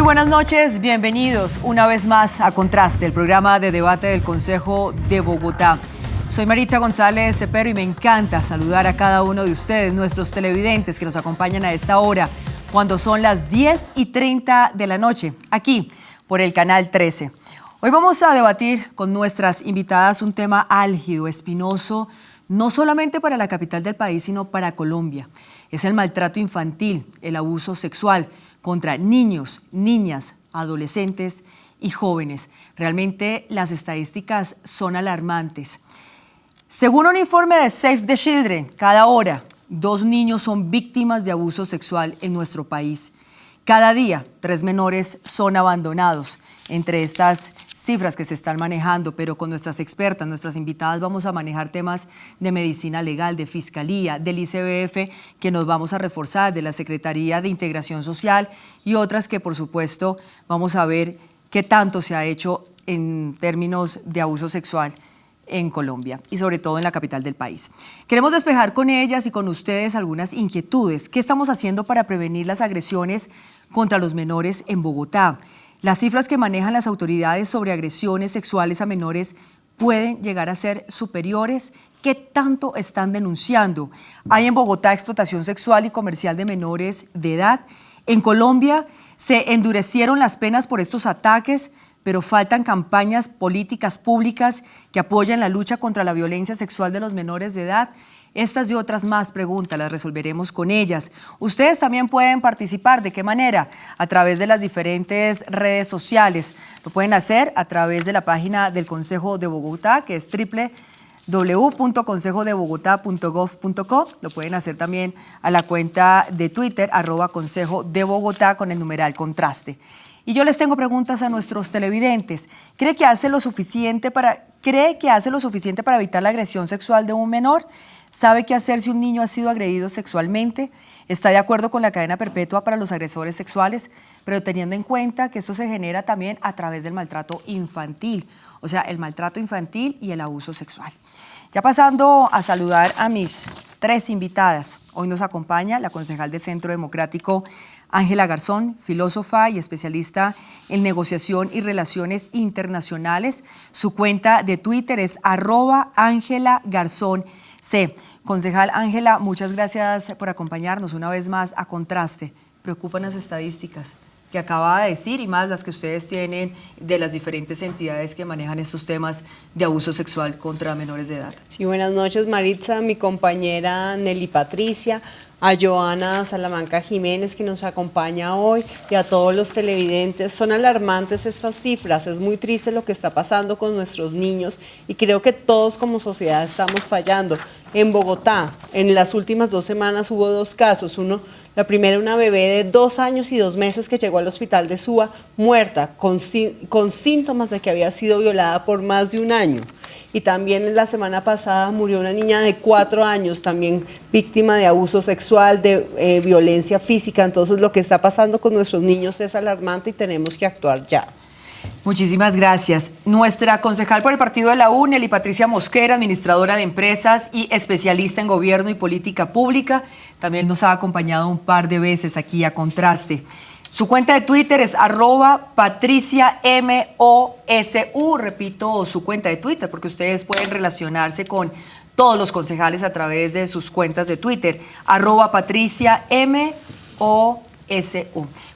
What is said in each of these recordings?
Muy buenas noches, bienvenidos una vez más a Contraste, el programa de debate del Consejo de Bogotá. Soy Maritza González Cepero y me encanta saludar a cada uno de ustedes, nuestros televidentes que nos acompañan a esta hora, cuando son las 10:30 de la noche, aquí por el Canal 13. Hoy vamos a debatir con nuestras invitadas un tema álgido, espinoso, no solamente para la capital del país, sino para Colombia. Es el maltrato infantil, el abuso sexual contra niños, niñas, adolescentes y jóvenes. Realmente las estadísticas son alarmantes. Según un informe de Save the Children, cada hora 2 niños son víctimas de abuso sexual en nuestro país. Cada día 3 menores son abandonados. Entre estas cifras que se están manejando, pero con nuestras expertas, nuestras invitadas, vamos a manejar temas de medicina legal, de fiscalía, del ICBF, que nos vamos a reforzar, de la Secretaría de Integración Social y otras que, por supuesto, vamos a ver qué tanto se ha hecho en términos de abuso sexual en Colombia y sobre todo en la capital del país. Queremos despejar con ellas y con ustedes algunas inquietudes. ¿Qué estamos haciendo para prevenir las agresiones contra los menores en Bogotá? Las cifras que manejan las autoridades sobre agresiones sexuales a menores pueden llegar a ser superiores. ¿Qué tanto están denunciando? ¿Hay en Bogotá explotación sexual y comercial de menores de edad? En Colombia se endurecieron las penas por estos ataques, pero faltan campañas políticas públicas que apoyen la lucha contra la violencia sexual de los menores de edad. Estas y otras más preguntas las resolveremos con ellas. Ustedes también pueden participar. ¿De qué manera? A través de las diferentes redes sociales. Lo pueden hacer a través de la página del Consejo de Bogotá, que es www.consejodebogotá.gov.co. Lo pueden hacer también a la cuenta de Twitter, @Consejo de Bogotá, con el numeral Contraste. Y yo les tengo preguntas a nuestros televidentes. ¿Cree que hace lo suficiente para evitar la agresión sexual de un menor? ¿Sabe qué hacer si un niño ha sido agredido sexualmente? ¿Está de acuerdo con la cadena perpetua para los agresores sexuales? Pero teniendo en cuenta que esto se genera también a través del maltrato infantil, o sea, el maltrato infantil y el abuso sexual. Ya pasando a saludar a mis 3 invitadas. Hoy nos acompaña la concejal del Centro Democrático, Ángela Garzón, filósofa y especialista en negociación y relaciones internacionales. Su cuenta de Twitter es @AngelaGarzónC. Concejal Ángela, muchas gracias por acompañarnos una vez más a Contraste. Preocupan las estadísticas que acaba de decir y más las que ustedes tienen de las diferentes entidades que manejan estos temas de abuso sexual contra menores de edad. Sí, buenas noches, Maritza, mi compañera Nelly Patricia, a Joana Salamanca Jiménez, que nos acompaña hoy, y a todos los televidentes. Son alarmantes estas cifras, es muy triste lo que está pasando con nuestros niños y creo que todos como sociedad estamos fallando. En Bogotá, en las últimas 2 semanas hubo 2 casos, la primera, una bebé de 2 años y 2 meses que llegó al hospital de Suba muerta, con síntomas de que había sido violada por más de 1 año. Y también la semana pasada murió una niña de 4 años, también víctima de abuso sexual, de violencia física. Entonces lo que está pasando con nuestros niños es alarmante y tenemos que actuar ya. Muchísimas gracias. Nuestra concejal por el partido de la U, Nelly Patricia Mosquera, administradora de empresas y especialista en gobierno y política pública, también nos ha acompañado un par de veces aquí a Contraste. Su cuenta de Twitter es @PatriciaMOSU. Repito su cuenta de Twitter porque ustedes pueden relacionarse con todos los concejales a través de sus cuentas de Twitter. @PatriciaMOSU.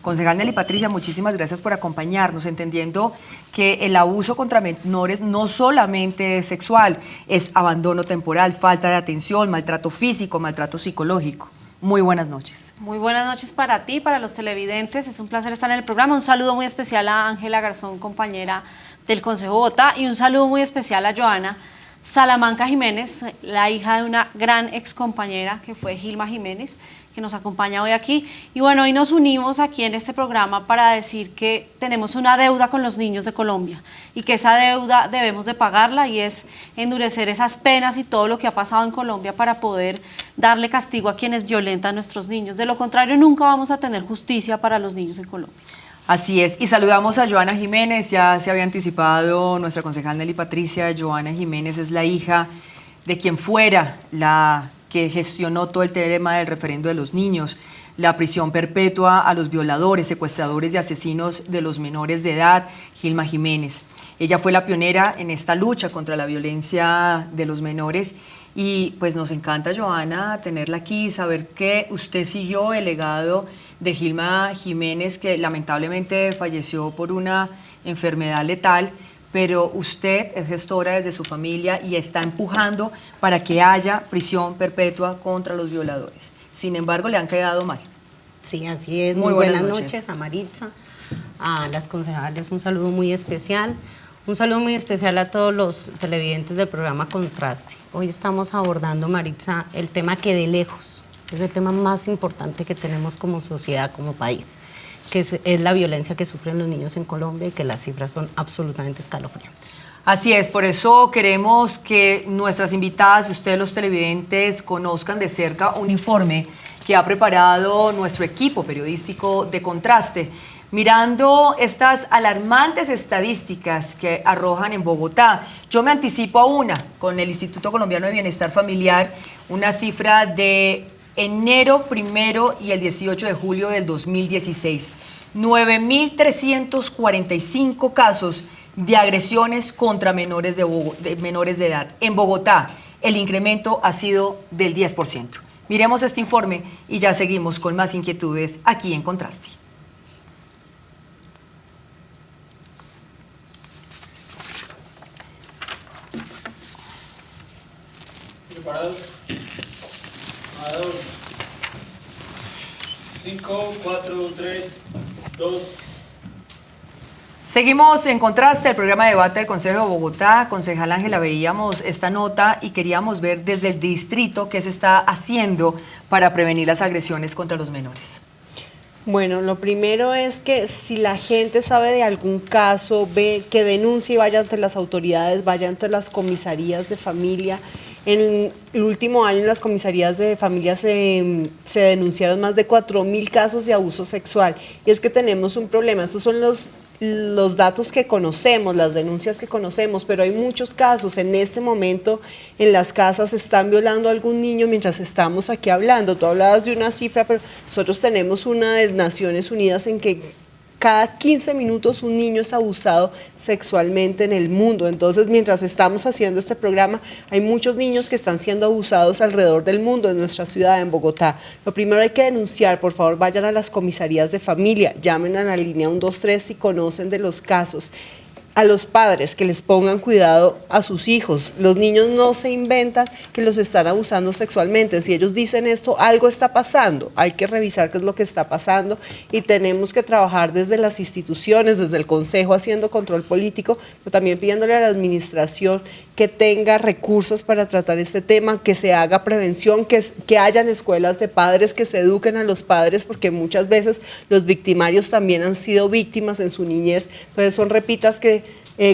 Concejal Nelly Patricia, muchísimas gracias por acompañarnos, entendiendo que el abuso contra menores no solamente es sexual, es abandono temporal, falta de atención, maltrato físico, maltrato psicológico. Muy buenas noches. Muy buenas noches para ti, para los televidentes. Es un placer estar en el programa. Un saludo muy especial a Ángela Garzón, compañera del Consejo de Bogotá, y un saludo muy especial a Joana Salamanca Jiménez, la hija de una gran excompañera que fue Gilma Jiménez, que nos acompaña hoy aquí. Y bueno, hoy nos unimos aquí en este programa para decir que tenemos una deuda con los niños de Colombia y que esa deuda debemos de pagarla, y es endurecer esas penas y todo lo que ha pasado en Colombia para poder darle castigo a quienes violentan a nuestros niños. De lo contrario, nunca vamos a tener justicia para los niños en Colombia. Así es, y saludamos a Joana Jiménez. Ya se había anticipado nuestra concejal Nelly Patricia. Joana Jiménez es la hija de quien fuera la que gestionó todo el tema del referendo de los niños, la prisión perpetua a los violadores, secuestradores y asesinos de los menores de edad, Gilma Jiménez. Ella fue la pionera en esta lucha contra la violencia de los menores y pues nos encanta, Joana, tenerla aquí, saber que usted siguió el legado de Gilma Jiménez, que lamentablemente falleció por una enfermedad letal, pero usted es gestora desde su familia y está empujando para que haya prisión perpetua contra los violadores. Sin embargo, le han quedado mal. Sí, así es. Muy buenas noches a Maritza, a las concejales, un saludo muy especial. Un saludo muy especial a todos los televidentes del programa Contraste. Hoy estamos abordando, Maritza, el tema que de lejos es el tema más importante que tenemos como sociedad, como país, que es la violencia que sufren los niños en Colombia y que las cifras son absolutamente escalofriantes. Así es, por eso queremos que nuestras invitadas y ustedes los televidentes conozcan de cerca un informe que ha preparado nuestro equipo periodístico de Contraste, mirando estas alarmantes estadísticas que arrojan en Bogotá. Yo me anticipo a una, con el Instituto Colombiano de Bienestar Familiar, una cifra de enero 1 y el 18 de julio del 2016. 9.345 casos de agresiones contra menores de edad. En Bogotá, el incremento ha sido del 10%. Miremos este informe y ya seguimos con más inquietudes aquí en Contraste. ¿Preparados? A 2. 5, 4, 3, 2. Seguimos en Contraste, el programa de debate del Consejo de Bogotá. Concejal Ángela, veíamos esta nota y queríamos ver desde el distrito qué se está haciendo para prevenir las agresiones contra los menores. Bueno, lo primero es que si la gente sabe de algún caso, ve que denuncie y vaya ante las autoridades, vaya ante las comisarías de familia. En el último año en las comisarías de familia se denunciaron más de 4.000 casos de abuso sexual. Y es que tenemos un problema, estos son los datos que conocemos, las denuncias que conocemos, pero hay muchos casos. En este momento en las casas están violando a algún niño mientras estamos aquí hablando. Tú hablabas de una cifra, pero nosotros tenemos una de Naciones Unidas en que cada 15 minutos un niño es abusado sexualmente en el mundo. Entonces, mientras estamos haciendo este programa, hay muchos niños que están siendo abusados alrededor del mundo, en nuestra ciudad, en Bogotá. Lo primero hay que denunciar, por favor, vayan a las comisarías de familia, llamen a la línea 123 si conocen de los casos. A los padres que les pongan cuidado a sus hijos. Los niños no se inventan que los están abusando sexualmente. Si ellos dicen esto, algo está pasando. Hay que revisar qué es lo que está pasando y tenemos que trabajar desde las instituciones, desde el Consejo, haciendo control político, pero también pidiéndole a la administración que tenga recursos para tratar este tema, que se haga prevención, que hayan escuelas de padres, que se eduquen a los padres, porque muchas veces los victimarios también han sido víctimas en su niñez. Entonces son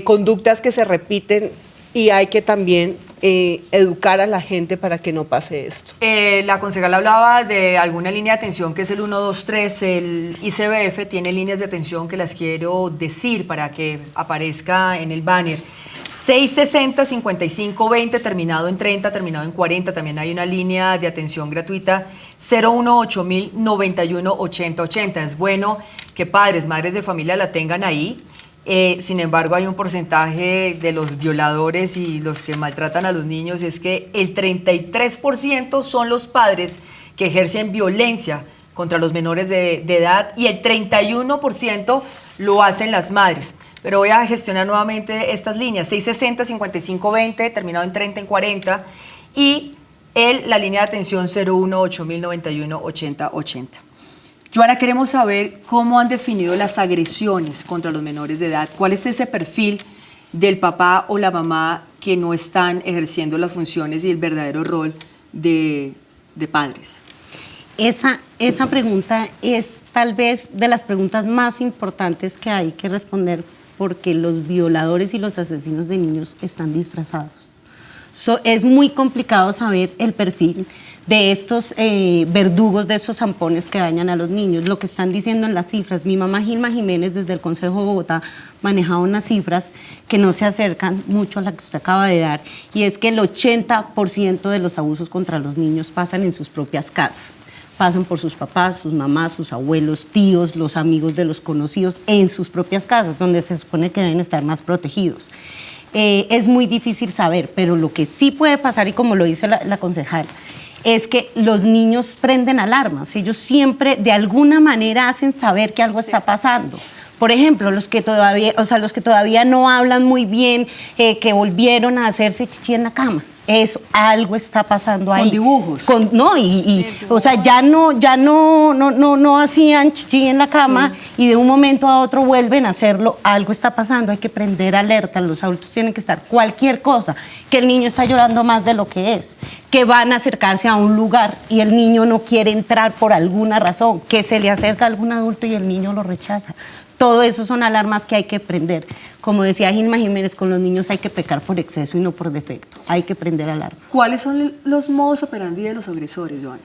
conductas que se repiten y hay que también educar a la gente para que no pase esto. La concejal hablaba de alguna línea de atención que es el 123, el ICBF tiene líneas de atención que las quiero decir para que aparezca en el banner. 660-5520, terminado en 30, terminado en 40, también hay una línea de atención gratuita, 018-091-8080. Es bueno que padres, madres de familia la tengan ahí. Sin embargo, hay un porcentaje de los violadores y los que maltratan a los niños, es que el 33% son los padres que ejercen violencia contra los menores de edad y el 31% lo hacen las madres. Pero voy a gestionar nuevamente estas líneas, 660-5520, terminado en 30, en 40, y la línea de atención 018-091-8080. Joana, queremos saber cómo han definido las agresiones contra los menores de edad. ¿Cuál es ese perfil del papá o la mamá que no están ejerciendo las funciones y el verdadero rol de padres? Esa pregunta es tal vez de las preguntas más importantes que hay que responder, porque los violadores y los asesinos de niños están disfrazados. Es muy complicado saber el perfil de estos verdugos, de esos zampones que dañan a los niños. Lo que están diciendo en las cifras, mi mamá Gilma Jiménez desde el Consejo de Bogotá manejaba unas cifras que no se acercan mucho a la que usted acaba de dar, y es que el 80% de los abusos contra los niños pasan en sus propias casas. Pasan por sus papás, sus mamás, sus abuelos, tíos, los amigos de los conocidos, en sus propias casas, donde se supone que deben estar más protegidos. Es muy difícil saber, pero lo que sí puede pasar, y como lo dice la concejal, es que los niños prenden alarmas. Ellos siempre, de alguna manera, hacen saber que algo está pasando. Por ejemplo, los que todavía no hablan muy bien, que volvieron a hacerse chichi en la cama. Eso, algo está pasando ahí. Con dibujos. O sea, ya no hacían chichi en la cama, sí, y de un momento a otro vuelven a hacerlo. Algo está pasando, hay que prender alerta. Los adultos tienen que estar, cualquier cosa, que el niño está llorando más de lo que es, que van a acercarse a un lugar y el niño no quiere entrar por alguna razón, que se le acerca a algún adulto y el niño lo rechaza. Todo eso son alarmas que hay que prender. Como decía Gilma Jiménez, con los niños hay que pecar por exceso y no por defecto. Hay que prender alarmas. ¿Cuáles son los modus operandi de los agresores, Joana?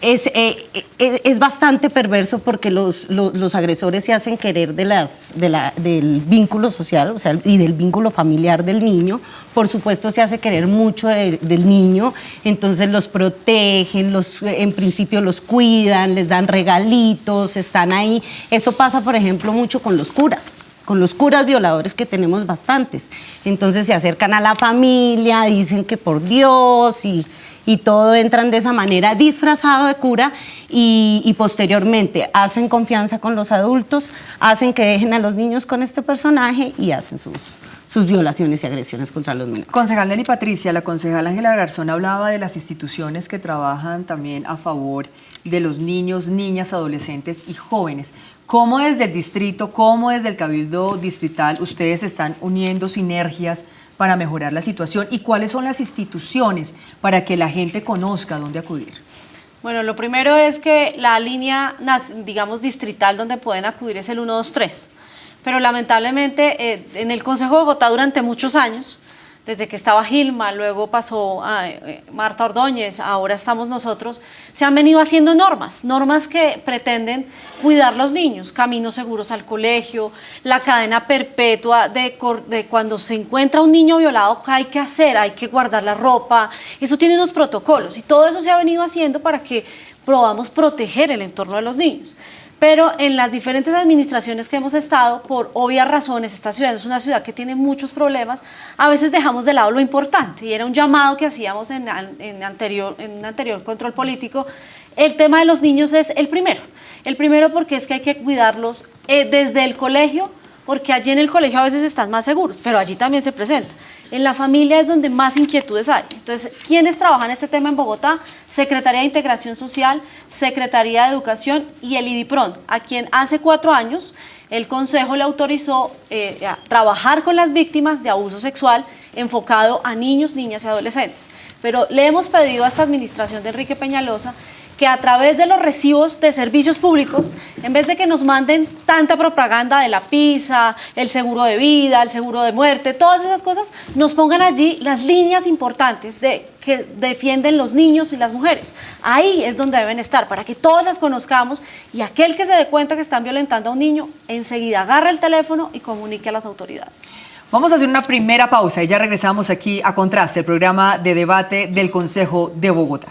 Es bastante perverso porque los agresores se hacen querer del vínculo social, o sea, y del vínculo familiar del niño. Por supuesto, se hace querer mucho del niño, entonces los protegen, en principio los cuidan, les dan regalitos, están ahí. Eso pasa, por ejemplo, mucho con los curas violadores, que tenemos bastantes. Entonces se acercan a la familia, dicen que por Dios, y todo entran de esa manera, disfrazado de cura, y posteriormente hacen confianza con los adultos, hacen que dejen a los niños con este personaje y hacen sus violaciones y agresiones contra los menores. Concejal Nelly Patricia, la concejal Ángela Garzón hablaba de las instituciones que trabajan también a favor de los niños, niñas, adolescentes y jóvenes. ¿Cómo desde el distrito, cómo desde el Cabildo Distrital ustedes están uniendo sinergias para mejorar la situación? ¿Y cuáles son las instituciones para que la gente conozca dónde acudir? Bueno, lo primero es que la línea, digamos, distrital donde pueden acudir es el 123, pero lamentablemente en el Consejo de Bogotá durante muchos años, desde que estaba Gilma, luego pasó a Marta Ordóñez, ahora estamos nosotros, se han venido haciendo normas que pretenden cuidar los niños, caminos seguros al colegio, la cadena perpetua de cuando se encuentra un niño violado, ¿qué hay que hacer? Hay que guardar la ropa, eso tiene unos protocolos y todo eso se ha venido haciendo para que podamos proteger el entorno de los niños. Pero en las diferentes administraciones que hemos estado, por obvias razones, esta ciudad es una ciudad que tiene muchos problemas, a veces dejamos de lado lo importante, y era un llamado que hacíamos en un anterior control político. El tema de los niños es el primero porque es que hay que cuidarlos desde el colegio, porque allí en el colegio a veces están más seguros, pero allí también se presenta. En la familia es donde más inquietudes hay. Entonces, ¿quiénes trabajan este tema en Bogotá? Secretaría de Integración Social, Secretaría de Educación y el IDIPRON, a quien hace 4 años el Consejo le autorizó a trabajar con las víctimas de abuso sexual enfocado a niños, niñas y adolescentes. Pero le hemos pedido a esta administración de Enrique Peñalosa que a través de los recibos de servicios públicos, en vez de que nos manden tanta propaganda de la PISA, el seguro de vida, el seguro de muerte, todas esas cosas, nos pongan allí las líneas importantes que defienden los niños y las mujeres. Ahí es donde deben estar, para que todos las conozcamos, y aquel que se dé cuenta que están violentando a un niño, enseguida agarre el teléfono y comunique a las autoridades. Vamos a hacer una primera pausa y ya regresamos aquí a Contraste, el programa de debate del Consejo de Bogotá.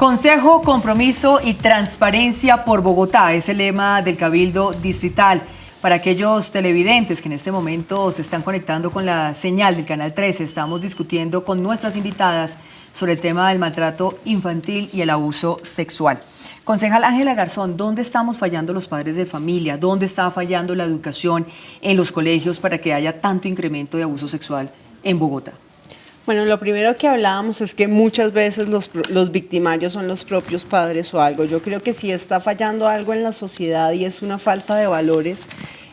Consejo, compromiso y transparencia por Bogotá es el lema del Cabildo Distrital. Para aquellos televidentes que en este momento se están conectando con la señal del Canal 13, estamos discutiendo con nuestras invitadas sobre el tema del maltrato infantil y el abuso sexual. Concejal Ángela Garzón, ¿dónde estamos fallando los padres de familia? ¿Dónde está fallando la educación en los colegios para que haya tanto incremento de abuso sexual en Bogotá? Bueno, lo primero que hablábamos es que muchas veces los victimarios son los propios padres o algo. Yo creo que sí está fallando algo en la sociedad y es una falta de valores,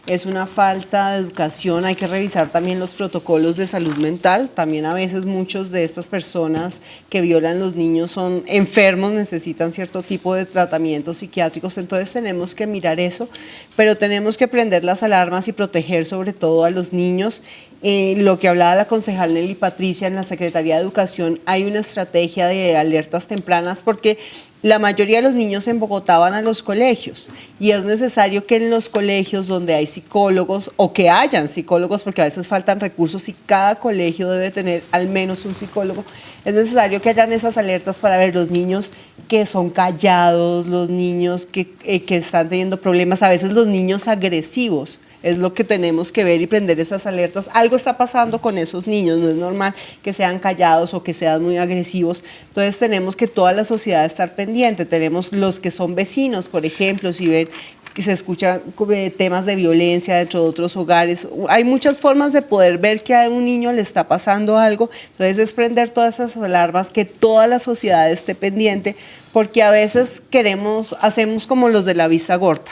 es una falta de educación. Hay que revisar también los protocolos de salud mental. También a veces muchos de estas personas que violan los niños son enfermos, necesitan cierto tipo de tratamientos psiquiátricos. Entonces tenemos que mirar eso, pero tenemos que prender las alarmas y proteger sobre todo a los niños. Lo que hablaba la concejal Nelly Patricia, en la Secretaría de Educación hay una estrategia de alertas tempranas porque la mayoría de los niños en Bogotá van a los colegios y es necesario que en los colegios donde hay psicólogos o que hayan psicólogos, porque a veces faltan recursos y cada colegio debe tener al menos un psicólogo, es necesario que hayan esas alertas para ver los niños que son callados, los niños que están teniendo problemas, a veces los niños agresivos. Es lo que tenemos que ver y prender esas alertas. Algo está pasando con esos niños, no es normal que sean callados o que sean muy agresivos. Entonces tenemos que toda la sociedad estar pendiente. Tenemos los que son vecinos, por ejemplo, si ven que se escuchan temas de violencia dentro de otros hogares. Hay muchas formas de poder ver que a un niño le está pasando algo. Entonces es prender todas esas alarmas, que toda la sociedad esté pendiente, porque a veces hacemos como los de la vista gorda.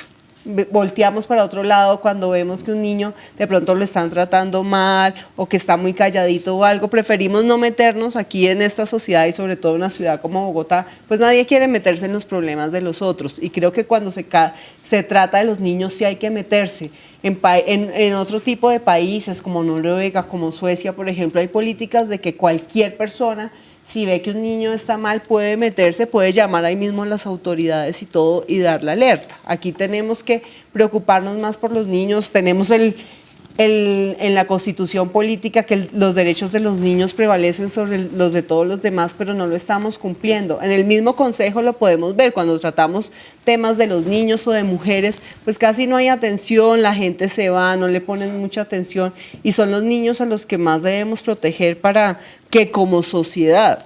Volteamos para otro lado cuando vemos que un niño de pronto lo están tratando mal o que está muy calladito o algo. Preferimos no meternos aquí en esta sociedad y sobre todo en una ciudad como Bogotá, pues nadie quiere meterse en los problemas de los otros y creo que cuando se trata de los niños sí hay que meterse. En otro tipo de países como Noruega, como Suecia, por ejemplo, hay políticas de que cualquier persona, si ve que un niño está mal, puede meterse, puede llamar ahí mismo a las autoridades y todo y dar la alerta. Aquí tenemos que preocuparnos más por los niños. Tenemos en la Constitución política que los derechos de los niños prevalecen sobre los de todos los demás, pero no lo estamos cumpliendo. En el mismo Consejo lo podemos ver, cuando tratamos temas de los niños o de mujeres, pues casi no hay atención, la gente se va, no le ponen mucha atención y son los niños a los que más debemos proteger para que como sociedad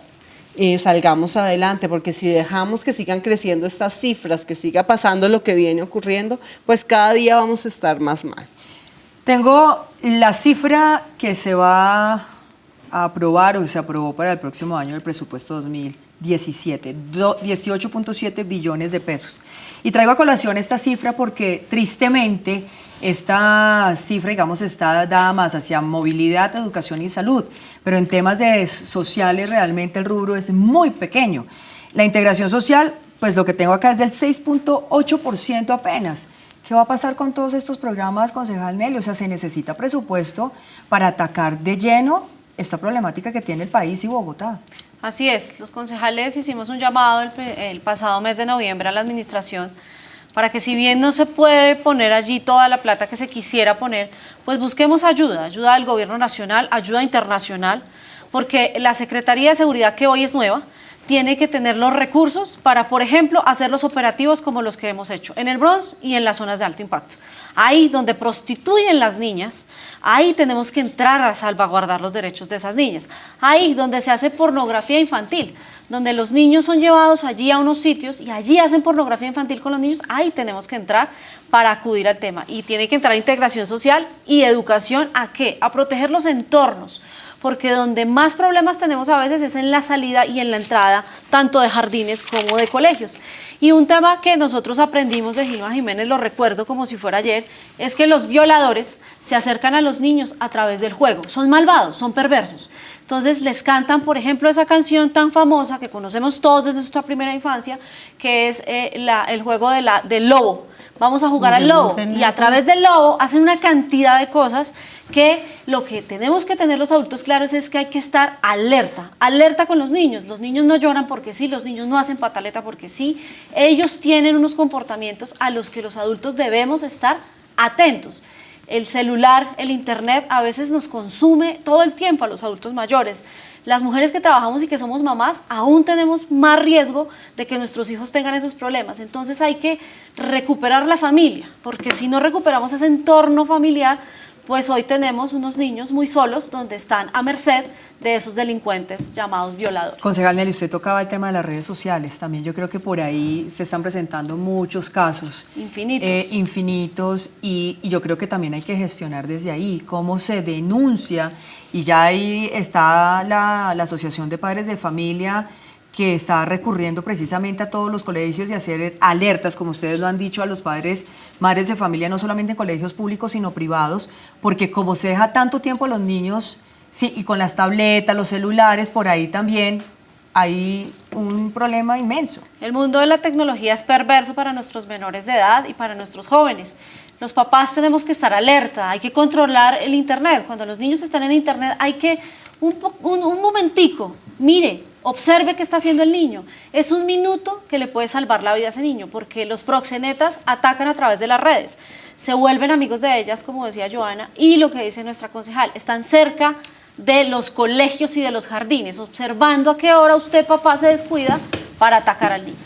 salgamos adelante, porque si dejamos que sigan creciendo estas cifras, que siga pasando lo que viene ocurriendo, pues cada día vamos a estar más mal. Tengo la cifra que se va a aprobar o se aprobó para el próximo año del presupuesto 2017, 18.7 billones de pesos. Y traigo a colación esta cifra porque tristemente esta cifra, digamos, está dada más hacia movilidad, educación y salud, pero en temas sociales realmente el rubro es muy pequeño. La integración social, pues lo que tengo acá es del 6.8% apenas. ¿Qué va a pasar con todos estos programas, concejal Nelly? O sea, se necesita presupuesto para atacar de lleno esta problemática que tiene el país y Bogotá. Así es, los concejales hicimos un llamado el pasado mes de noviembre a la administración para que, si bien no se puede poner allí toda la plata que se quisiera poner, pues busquemos ayuda del gobierno nacional, ayuda internacional, porque la Secretaría de Seguridad, que hoy es nueva, tiene que tener los recursos para, por ejemplo, hacer los operativos como los que hemos hecho en el Bronx y en las zonas de alto impacto. Ahí donde prostituyen las niñas, ahí tenemos que entrar a salvaguardar los derechos de esas niñas. Ahí donde se hace pornografía infantil, donde los niños son llevados allí a unos sitios y allí hacen pornografía infantil con los niños, ahí tenemos que entrar para acudir al tema. Y tiene que entrar integración social y educación, ¿a qué? A proteger los entornos, porque donde más problemas tenemos a veces es en la salida y en la entrada, tanto de jardines como de colegios. Y un tema que nosotros aprendimos de Gilma Jiménez, lo recuerdo como si fuera ayer, es que los violadores se acercan a los niños a través del juego. Son malvados, son perversos. Entonces les cantan, por ejemplo, esa canción tan famosa que conocemos todos desde nuestra primera infancia, que es el juego del lobo. Vamos a jugar al lobo, y a través del lobo hacen una cantidad de cosas que lo que tenemos que tener los adultos claros es que hay que estar alerta con los niños. Los niños no lloran porque sí, los niños no hacen pataleta porque sí, ellos tienen unos comportamientos a los que los adultos debemos estar atentos. El celular, el internet a veces nos consume todo el tiempo a los adultos mayores. Las mujeres que trabajamos y que somos mamás aún tenemos más riesgo de que nuestros hijos tengan esos problemas. Entonces hay que recuperar la familia, porque si no recuperamos ese entorno familiar, pues hoy tenemos unos niños muy solos donde están a merced de esos delincuentes llamados violadores. Concejal Nelly, usted tocaba el tema de las redes sociales. También yo creo que por ahí se están presentando muchos casos. Infinitos. Infinitos y yo creo que también hay que gestionar desde ahí cómo se denuncia, y ya ahí está la Asociación de Padres de Familia, que está recurriendo precisamente a todos los colegios y hacer alertas, como ustedes lo han dicho, a los padres, madres de familia, no solamente en colegios públicos, sino privados, porque como se deja tanto tiempo a los niños, sí, y con las tabletas, los celulares, por ahí también hay un problema inmenso. El mundo de la tecnología es perverso para nuestros menores de edad y para nuestros jóvenes. Los papás tenemos que estar alerta, hay que controlar el internet. Cuando los niños están en internet hay que un momentico, mire, observe qué está haciendo el niño. Es un minuto que le puede salvar la vida a ese niño, porque los proxenetas atacan a través de las redes, se vuelven amigos de ellas, como decía Joana, y lo que dice nuestra concejal, están cerca de los colegios y de los jardines, observando a qué hora usted, papá, se descuida para atacar al niño.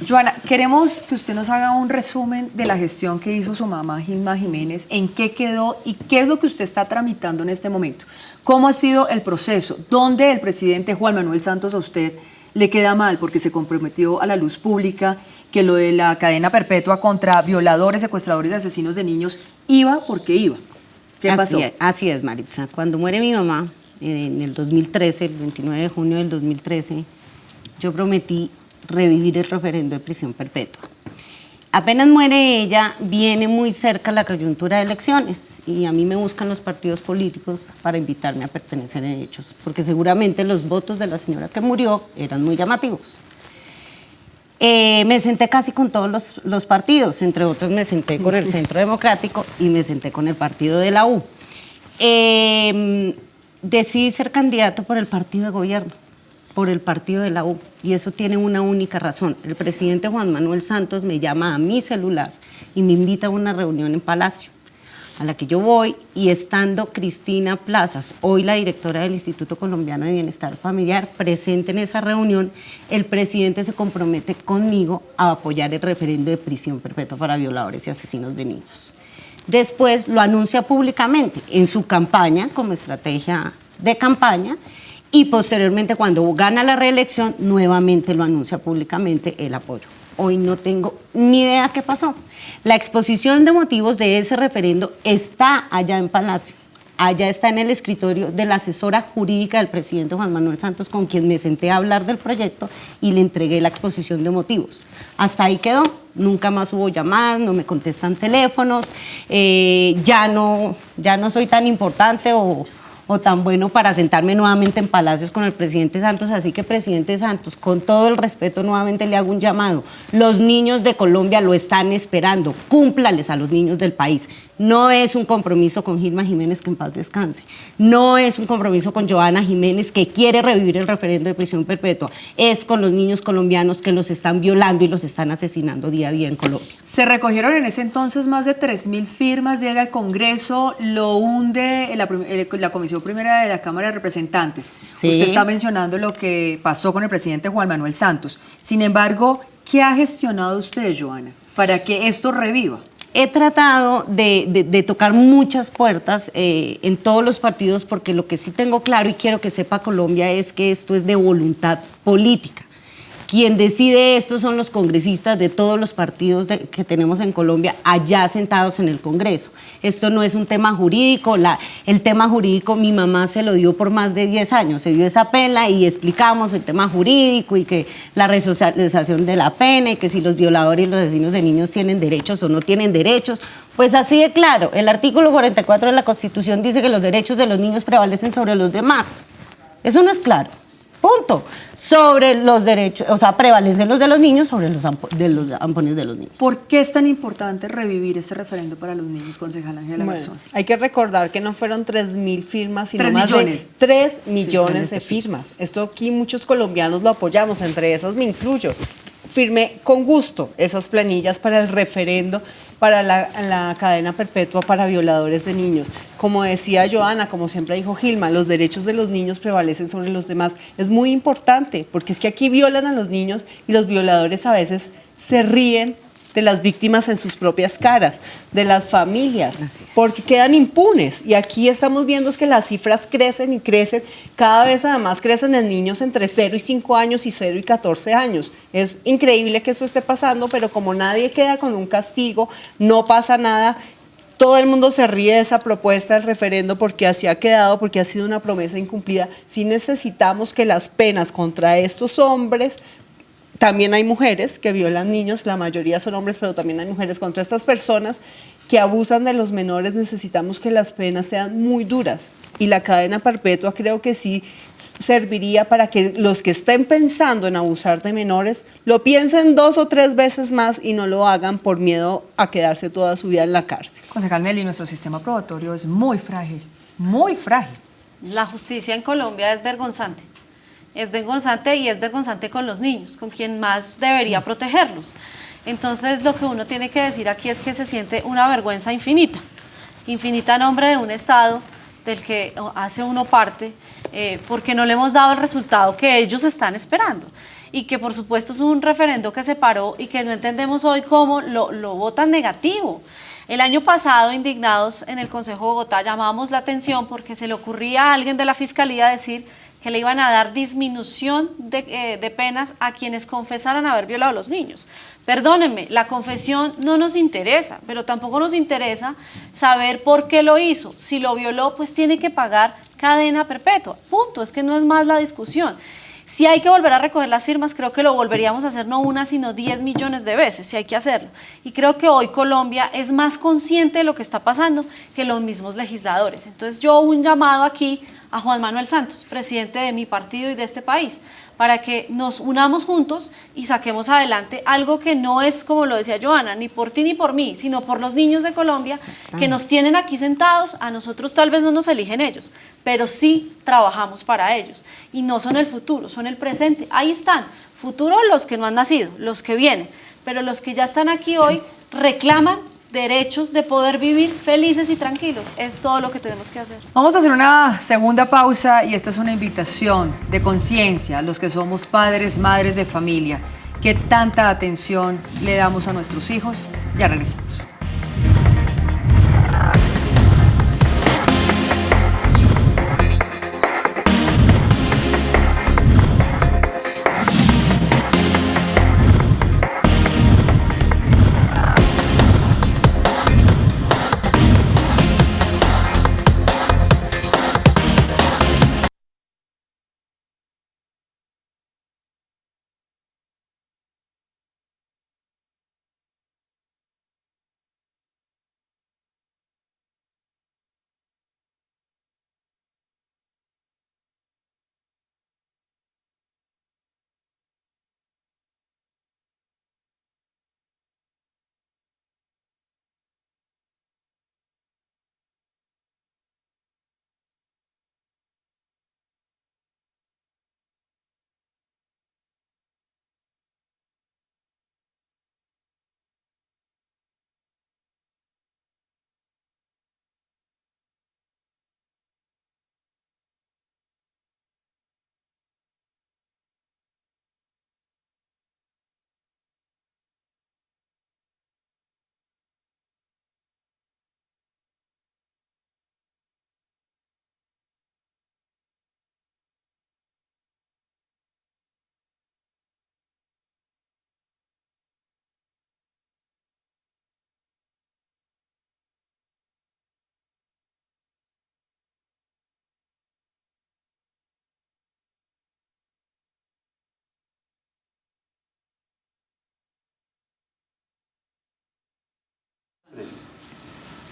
Joana, queremos que usted nos haga un resumen de la gestión que hizo su mamá, Gilma Jiménez, en qué quedó y qué es lo que usted está tramitando en este momento. ¿Cómo ha sido el proceso? ¿Dónde el presidente Juan Manuel Santos a usted le queda mal porque se comprometió a la luz pública que lo de la cadena perpetua contra violadores, secuestradores y asesinos de niños iba porque iba? ¿Qué pasó? Así es, Maritza. Cuando muere mi mamá, en el 2013, el 29 de junio del 2013, yo prometí revivir el referendo de prisión perpetua. Apenas muere ella, viene muy cerca la coyuntura de elecciones y a mí me buscan los partidos políticos para invitarme a pertenecer a ellos, porque seguramente los votos de la señora que murió eran muy llamativos. Me senté casi con todos los partidos, entre otros me senté con el Centro Democrático y me senté con el partido de la U. Decidí ser candidato por el partido de gobierno, por el partido de la U, y eso tiene una única razón. El presidente Juan Manuel Santos me llama a mi celular y me invita a una reunión en Palacio, a la que yo voy, y estando Cristina Plazas, hoy la directora del Instituto Colombiano de Bienestar Familiar, presente en esa reunión, el presidente se compromete conmigo a apoyar el referendo de prisión perpetua para violadores y asesinos de niños. Después lo anuncia públicamente en su campaña, como estrategia de campaña, y posteriormente cuando gana la reelección, nuevamente lo anuncia públicamente el apoyo. Hoy no tengo ni idea qué pasó. La exposición de motivos de ese referendo está allá en Palacio. Allá está en el escritorio de la asesora jurídica del presidente Juan Manuel Santos, con quien me senté a hablar del proyecto y le entregué la exposición de motivos. Hasta ahí quedó. Nunca más hubo llamadas, no me contestan teléfonos, ya no soy tan importante o tan bueno para sentarme nuevamente en Palacios con el presidente Santos. Así que, presidente Santos, con todo el respeto, nuevamente le hago un llamado. Los niños de Colombia lo están esperando. Cúmplales a los niños del país. No es un compromiso con Gilma Jiménez, que en paz descanse. No es un compromiso con Joana Jiménez, que quiere revivir el referendo de prisión perpetua. Es con los niños colombianos que los están violando y los están asesinando día a día en Colombia. Se recogieron en ese entonces más de 3.000 firmas, llega al Congreso, lo hunde la Comisión Primera de la Cámara de Representantes. Sí. Usted está mencionando lo que pasó con el presidente Juan Manuel Santos. Sin embargo, ¿qué ha gestionado usted, Joana, para que esto reviva? He tratado de tocar muchas puertas en todos los partidos, porque lo que sí tengo claro y quiero que sepa Colombia es que esto es de voluntad política. Quien decide esto son los congresistas de todos los partidos que tenemos en Colombia, allá sentados en el Congreso. Esto no es un tema jurídico. El tema jurídico mi mamá se lo dio por más de 10 años. Se dio esa pena y explicamos el tema jurídico y que la resocialización de la pena y que si los violadores y los asesinos de niños tienen derechos o no tienen derechos. Pues así de claro, el artículo 44 de la Constitución dice que los derechos de los niños prevalecen sobre los demás. Eso no es claro. Punto. Sobre los derechos, o sea, prevalecen los de los niños sobre los ampones de los niños. ¿Por qué es tan importante revivir este referendo para los niños, concejal Ángela Garzón? Hay que recordar que no fueron 3.000 firmas, sino 3 más millones. de 3 millones de firmas. Esto aquí muchos colombianos lo apoyamos, entre esos me incluyo. firmé con gusto esas planillas para el referendo, para la cadena perpetua para violadores de niños. Como decía Joana, como siempre dijo Gilma, los derechos de los niños prevalecen sobre los demás. Es muy importante, porque es que aquí violan a los niños y los violadores a veces se ríen de las víctimas en sus propias caras, de las familias, porque quedan impunes. Y aquí estamos viendo es que las cifras crecen y crecen, cada vez además crecen en niños entre 0 y 5 años y 0 y 14 años. Es increíble que esto esté pasando, pero como nadie queda con un castigo, no pasa nada. Todo el mundo se ríe de esa propuesta del referendo porque así ha quedado, porque ha sido una promesa incumplida. Sí necesitamos que las penas contra estos hombres. También hay mujeres que violan niños, la mayoría son hombres, pero también hay mujeres. Contra estas personas que abusan de los menores necesitamos que las penas sean muy duras. Y la cadena perpetua creo que sí serviría para que los que estén pensando en abusar de menores lo piensen 2 o 3 veces más y no lo hagan por miedo a quedarse toda su vida en la cárcel. Concejal Nelly, nuestro sistema probatorio es muy frágil, muy frágil. La justicia en Colombia es vergonzante. Es vergonzante y es vergonzante con los niños, con quien más debería protegerlos. Entonces, lo que uno tiene que decir aquí es que se siente una vergüenza infinita, infinita en nombre de un Estado del que hace uno parte, porque no le hemos dado el resultado que ellos están esperando. Y que por supuesto es un referendo que se paró y que no entendemos hoy cómo lo votan negativo. El año pasado, indignados en el Consejo de Bogotá, llamábamos la atención porque se le ocurría a alguien de la Fiscalía decir que le iban a dar disminución de penas a quienes confesaran haber violado a los niños. Perdónenme, la confesión no nos interesa, pero tampoco nos interesa saber por qué lo hizo. Si lo violó, pues tiene que pagar cadena perpetua. Punto, es que no es más la discusión. Si hay que volver a recoger las firmas, creo que lo volveríamos a hacer no una, sino 10 millones de veces, si hay que hacerlo. Y creo que hoy Colombia es más consciente de lo que está pasando que los mismos legisladores. Entonces yo un llamado aquí a Juan Manuel Santos, presidente de mi partido y de este país, para que nos unamos juntos y saquemos adelante algo que no es, como lo decía Joana, ni por ti ni por mí, sino por los niños de Colombia que nos tienen aquí sentados. A nosotros tal vez no nos eligen ellos, pero sí trabajamos para ellos. Y no son el futuro, son el presente. Ahí están, futuro los que no han nacido, los que vienen, pero los que ya están aquí hoy reclaman derechos de poder vivir felices y tranquilos. Es todo lo que tenemos que hacer. Vamos a hacer una segunda pausa y esta es una invitación de conciencia a los que somos padres, madres de familia. ¿Qué tanta atención le damos a nuestros hijos? Ya regresamos.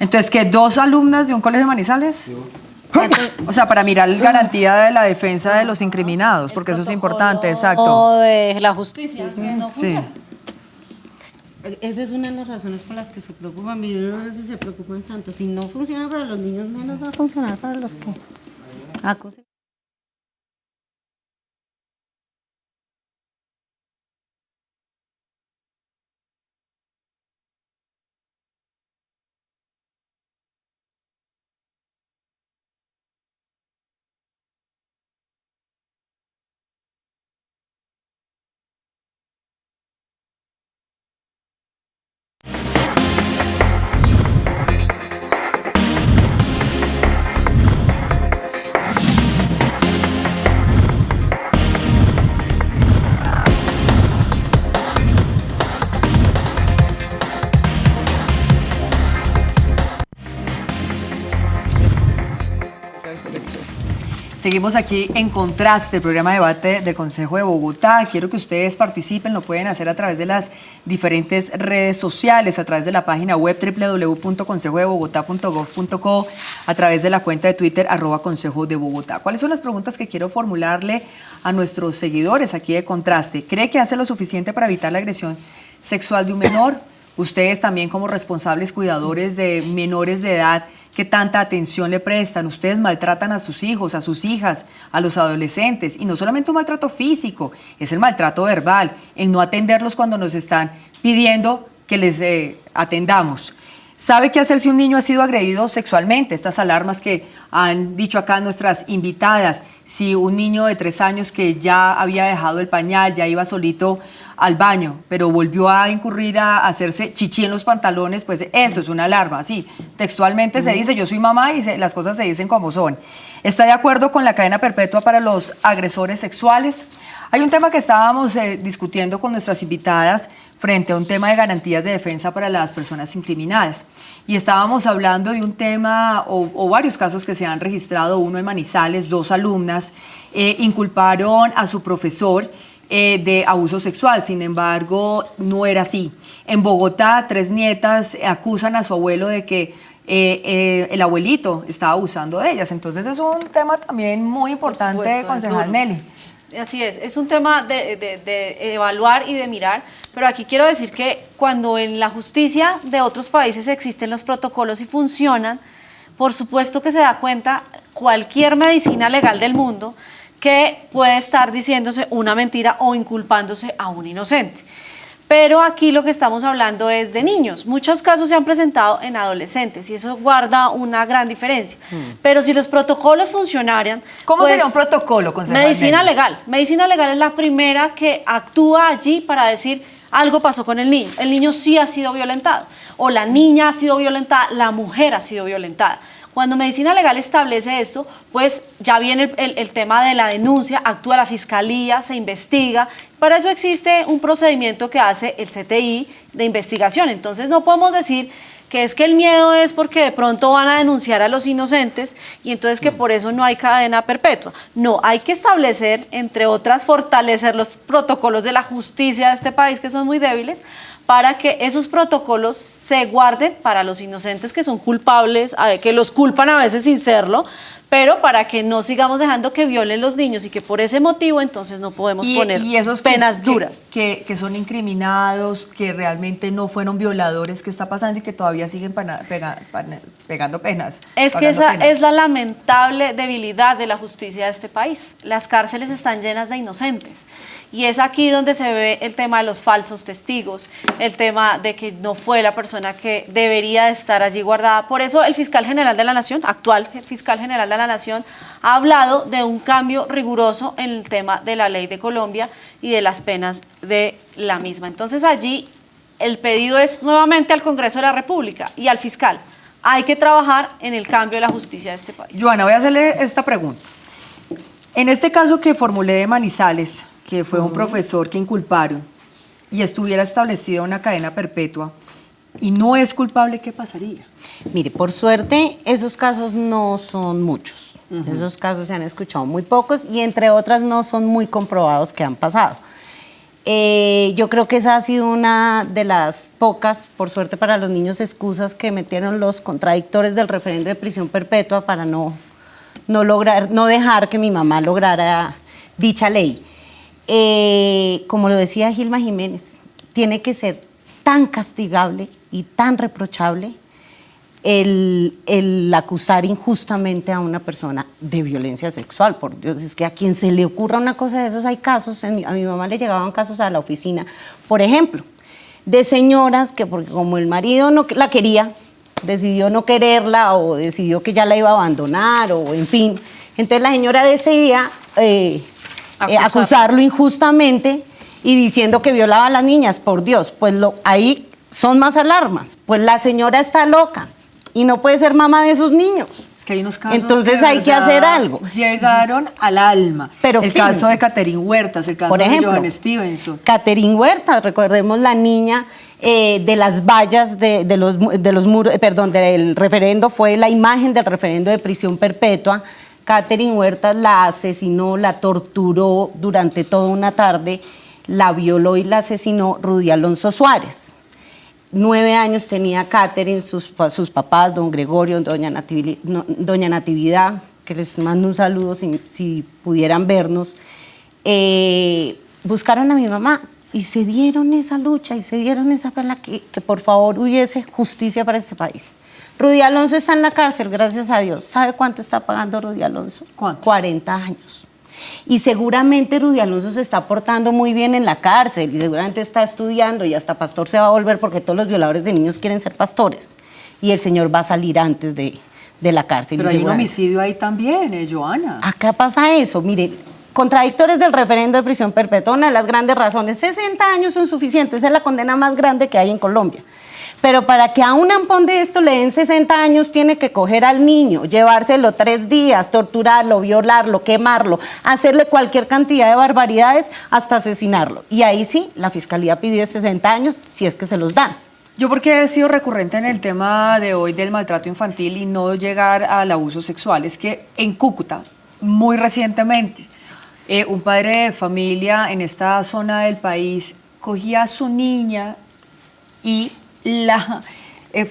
Entonces, ¿qué? ¿2 alumnas de un colegio de Manizales? O sea, para mirar la garantía de la defensa de los incriminados, porque eso es importante, exacto. O de la justicia, que no Sí. funciona. Esa es una de las razones por las que se preocupan. Y uno a veces se preocupan tanto. Si no funciona para los niños, menos va a funcionar para los que acusen. Seguimos aquí en Contraste, el programa de debate del Consejo de Bogotá. Quiero que ustedes participen, lo pueden hacer a través de las diferentes redes sociales, a través de la página web www.consejodebogotá.gov.co, a través de la cuenta de Twitter @Consejo de Bogotá. ¿Cuáles son las preguntas que quiero formularle a nuestros seguidores aquí de Contraste? ¿Cree que hace lo suficiente para evitar la agresión sexual de un menor? Ustedes también como responsables cuidadores de menores de edad, ¿qué tanta atención le prestan? Ustedes maltratan a sus hijos, a sus hijas, a los adolescentes, y no solamente un maltrato físico, es el maltrato verbal, el no atenderlos cuando nos están pidiendo que les atendamos. ¿Sabe qué hacer si un niño ha sido agredido sexualmente? Estas alarmas que han dicho acá nuestras invitadas. Si un niño de 3 años que ya había dejado el pañal, ya iba solito al baño, pero volvió a incurrir a hacerse chichi en los pantalones, pues eso es una alarma. Así, textualmente se dice, yo soy mamá y las cosas se dicen como son. ¿Está de acuerdo con la cadena perpetua para los agresores sexuales? Hay un tema que estábamos discutiendo con nuestras invitadas frente a un tema de garantías de defensa para las personas incriminadas. Y estábamos hablando de un tema o varios casos que se han registrado, uno en Manizales, 2 alumnas inculparon a su profesor de abuso sexual, sin embargo, no era así. En Bogotá, 3 nietas acusan a su abuelo de que el abuelito estaba abusando de ellas. Entonces es un tema también muy importante, concejal Nelly. Así es un tema de evaluar y de mirar, pero aquí quiero decir que cuando en la justicia de otros países existen los protocolos y funcionan, por supuesto que se da cuenta cualquier medicina legal del mundo que puede estar diciéndose una mentira o inculpándose a un inocente. Pero aquí lo que estamos hablando es de niños. Muchos casos se han presentado en adolescentes y eso guarda una gran diferencia. Pero si los protocolos funcionaran... ¿Cómo pues, sería un protocolo, concejal? Medicina legal. Medicina legal es la primera que actúa allí para decir algo pasó con el niño. El niño sí ha sido violentado. O la niña ha sido violentada, la mujer ha sido violentada. Cuando medicina legal establece esto, pues ya viene el tema de la denuncia, actúa la fiscalía, se investiga. Para eso existe un procedimiento que hace el CTI de investigación. Entonces no podemos decir que es que el miedo es porque de pronto van a denunciar a los inocentes y entonces que por eso no hay cadena perpetua. No, hay que establecer, entre otras, fortalecer los protocolos de la justicia de este país, que son muy débiles, para que esos protocolos se guarden para los inocentes que son culpables, que los culpan a veces sin serlo, pero para que no sigamos dejando que violen los niños y que por ese motivo entonces no podemos poner esos penas duras. Que son incriminados, que realmente no fueron violadores, ¿qué está pasando y que todavía siguen pegando penas? Es que esa es la lamentable debilidad de la justicia de este país. Las cárceles están llenas de inocentes. Y es aquí donde se ve el tema de los falsos testigos, el tema de que no fue la persona que debería de estar allí guardada. Por eso el fiscal general de la Nación, actual fiscal general de la Nación, ha hablado de un cambio riguroso en el tema de la ley de Colombia y de las penas de la misma. Entonces allí el pedido es nuevamente al Congreso de la República y al fiscal. Hay que trabajar en el cambio de la justicia de este país. Joana, voy a hacerle esta pregunta. En este caso que formulé de Manizales, que fue un profesor que inculparon y estuviera establecida una cadena perpetua y no es culpable, ¿qué pasaría? Mire, por suerte esos casos no son muchos. Esos casos se han escuchado muy pocos y entre otras no son muy comprobados que han pasado. Yo creo que esa ha sido una de las pocas, por suerte para los niños, excusas que metieron los contradictores del referendo de prisión perpetua para no dejar que mi mamá lograra dicha ley. Como lo decía Gilma Jiménez, tiene que ser tan castigable y tan reprochable el acusar injustamente a una persona de violencia sexual. Por Dios, es que a quien se le ocurra una cosa de esos hay casos. A mi mamá le llegaban casos a la oficina, por ejemplo, de señoras que porque como el marido no la quería, decidió no quererla o decidió que ya la iba a abandonar o en fin, entonces la señora decidía acusarlo injustamente y diciendo que violaba a las niñas. Por Dios, pues ahí son más alarmas. Pues la señora está loca y no puede ser mamá de esos niños. Es que hay unos casos entonces que hay que hacer algo. Llegaron al alma. Pero el caso de Catherine Huertas, el caso por ejemplo, de Johan Stevenson. Catherine Huertas, recordemos la niña de las vallas de los muros, perdón, del referendo, fue la imagen del referendo de prisión perpetua Catherine Huertas la asesinó, la torturó durante toda una tarde, la violó y la asesinó Rudy Alonso Suárez. 9 años tenía Catherine, sus papás, don Gregorio, doña Natividad, que les mando un saludo si pudieran vernos, buscaron a mi mamá y se dieron esa lucha y se dieron esa pelea que por favor hubiese justicia para este país. Rudy Alonso está en la cárcel, gracias a Dios. ¿Sabe cuánto está pagando Rudy Alonso? ¿Cuánto? 40 años. Y seguramente Rudy Alonso se está portando muy bien en la cárcel y seguramente está estudiando y hasta pastor se va a volver porque todos los violadores de niños quieren ser pastores. Y el señor va a salir antes de la cárcel. Pero hay un homicidio ahí también, Johanna. Acá pasa eso, mire, contradictores del referendo de prisión perpetua, una de las grandes razones, 60 años son suficientes, es la condena más grande que hay en Colombia. Pero para que a un ampón de esto le den 60 años, tiene que coger al niño, llevárselo 3 días, torturarlo, violarlo, quemarlo, hacerle cualquier cantidad de barbaridades hasta asesinarlo. Y ahí sí, la fiscalía pide 60 años si es que se los dan. Yo porque he sido recurrente en el tema de hoy del maltrato infantil y no llegar al abuso sexual, es que en Cúcuta, muy recientemente, un padre de familia en esta zona del país cogía a su niña y la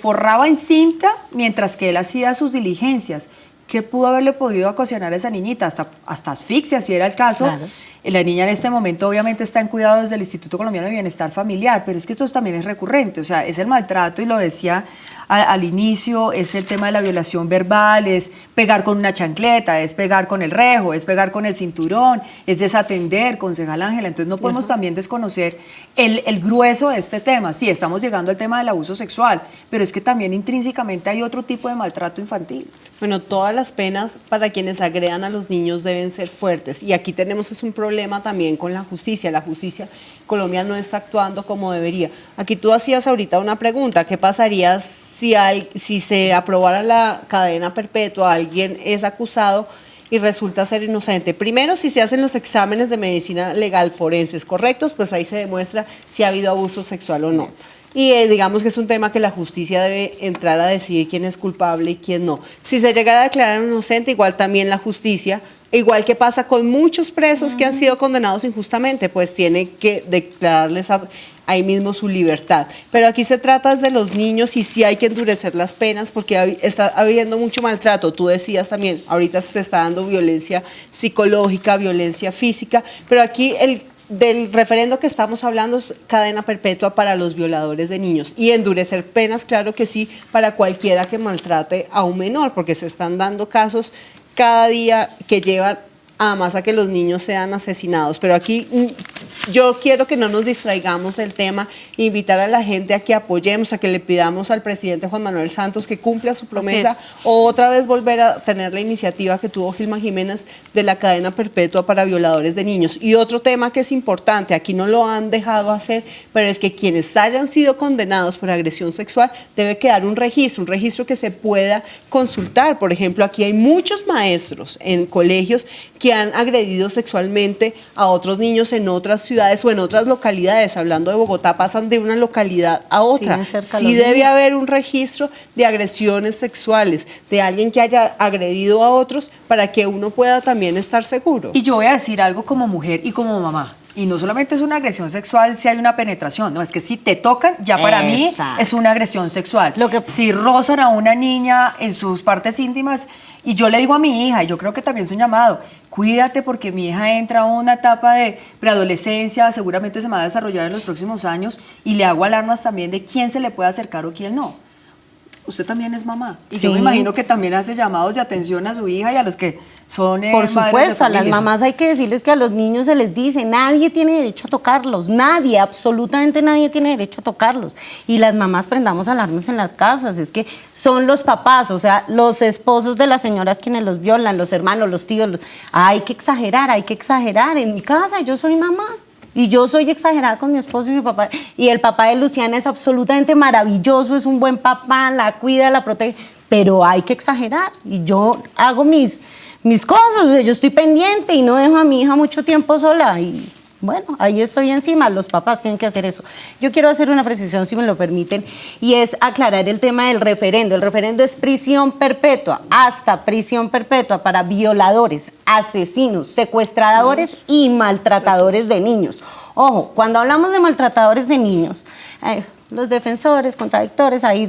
forraba en cinta mientras que él hacía sus diligencias. ¿Qué pudo haberle podido ocasionar a esa niñita? Hasta asfixia, si era el caso. Claro. La niña en este momento obviamente está en cuidados del Instituto Colombiano de Bienestar Familiar, pero es que esto también es recurrente, o sea, es el maltrato, y lo decía al inicio, es el tema de la violación verbal, es pegar con una chancleta, es pegar con el rejo, es pegar con el cinturón, es desatender, concejal Ángela. Entonces no podemos también desconocer el grueso de este tema. Sí, estamos llegando al tema del abuso sexual, pero es que también intrínsecamente hay otro tipo de maltrato infantil. Bueno, todas las penas para quienes agredan a los niños deben ser fuertes, y aquí tenemos un problema también con la justicia. La justicia Colombia no está actuando como debería. Aquí tú hacías ahorita una pregunta: ¿qué pasaría si se aprobara la cadena perpetua, alguien es acusado y resulta ser inocente? Primero, si se hacen los exámenes de medicina legal forenses correctos, pues ahí se demuestra si ha habido abuso sexual o no. Y digamos que es un tema que la justicia debe entrar a decidir quién es culpable y quién no. Si se llegara a declarar inocente, igual también la justicia, igual que pasa con muchos presos que han sido condenados injustamente, pues tiene que declararles ahí mismo su libertad. Pero aquí se trata de los niños y sí hay que endurecer las penas porque está habiendo mucho maltrato. Tú decías también, ahorita se está dando violencia psicológica, violencia física, pero aquí del referendo que estamos hablando es cadena perpetua para los violadores de niños y endurecer penas, claro que sí, para cualquiera que maltrate a un menor, porque se están dando casos cada día que llevan además a que los niños sean asesinados. Pero aquí yo quiero que no nos distraigamos del tema, invitar a la gente a que apoyemos, a que le pidamos al presidente Juan Manuel Santos que cumpla su promesa, o otra vez volver a tener la iniciativa que tuvo Gilma Jiménez de la cadena perpetua para violadores de niños. Y otro tema que es importante, aquí no lo han dejado hacer, pero es que quienes hayan sido condenados por agresión sexual debe quedar un registro que se pueda consultar. Por ejemplo, aquí hay muchos maestros en colegios que han agredido sexualmente a otros niños en otras ciudades o en otras localidades. Hablando de Bogotá, pasan de una localidad a otra. Sí debe haber un registro de agresiones sexuales, de alguien que haya agredido a otros, para que uno pueda también estar seguro. Y yo voy a decir algo como mujer y como mamá. Y no solamente es una agresión sexual si hay una penetración, no, es que si te tocan, ya para mí es una agresión sexual. Si rozan a una niña en sus partes íntimas, y yo le digo a mi hija, y yo creo que también es un llamado, cuídate porque mi hija entra a una etapa de preadolescencia, seguramente se va a desarrollar en los próximos años, y le hago alarmas también de quién se le puede acercar o quién no. Usted también es mamá. Y yo me imagino que también hace llamados de atención a su hija y a los que son Por supuesto, a las mamás hay que decirles que a los niños se les dice, nadie tiene derecho a tocarlos, nadie, absolutamente nadie tiene derecho a tocarlos. Y las mamás prendamos alarmas en las casas, es que son los papás, o sea, los esposos de las señoras quienes los violan, los hermanos, los tíos, hay que exagerar, hay que exagerar. En mi casa yo soy mamá. Y yo soy exagerada con mi esposo y mi papá. Y el papá de Luciana es absolutamente maravilloso, es un buen papá, la cuida, la protege. Pero hay que exagerar. Y yo hago mis cosas, o sea, yo estoy pendiente y no dejo a mi hija mucho tiempo sola. Y Bueno, ahí estoy encima, los papás tienen que hacer eso. Yo quiero hacer una precisión, si me lo permiten, y es aclarar el tema del referendo. El referendo es prisión perpetua, hasta prisión perpetua para violadores, asesinos, secuestradores y maltratadores de niños. Ojo, cuando hablamos de maltratadores de niños, los defensores contradictores ahí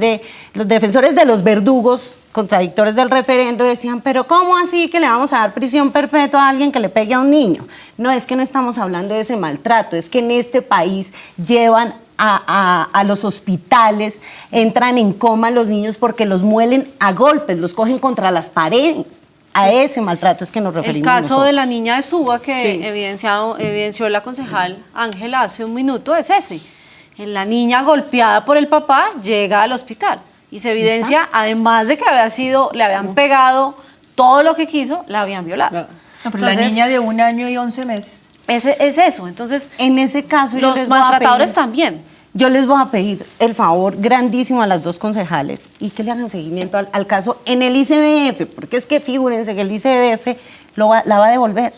los defensores de los verdugos contradictores del referendo decían, pero ¿cómo así que le vamos a dar prisión perpetua a alguien que le pegue a un niño? No, es que no estamos hablando de ese maltrato, es que en este país llevan a los hospitales, entran en coma los niños porque los muelen a golpes, los cogen contra las paredes. A ese maltrato es que nos referimos. El caso nosotros. de la niña de Suba que Sí. evidenció la concejal Ángela hace un minuto es ese. La niña golpeada por el papá llega al hospital y se evidencia, además de que le habían pegado todo lo que quiso, la habían violado. Claro. No, pero la niña de 1 año y 11 meses. Es eso. Entonces, En ese caso, yo los les voy a maltratadores pedir- también. Yo les voy a pedir el favor grandísimo a las dos concejales y que le hagan seguimiento al caso en el ICBF, porque es que figúrense que el ICBF la va a devolver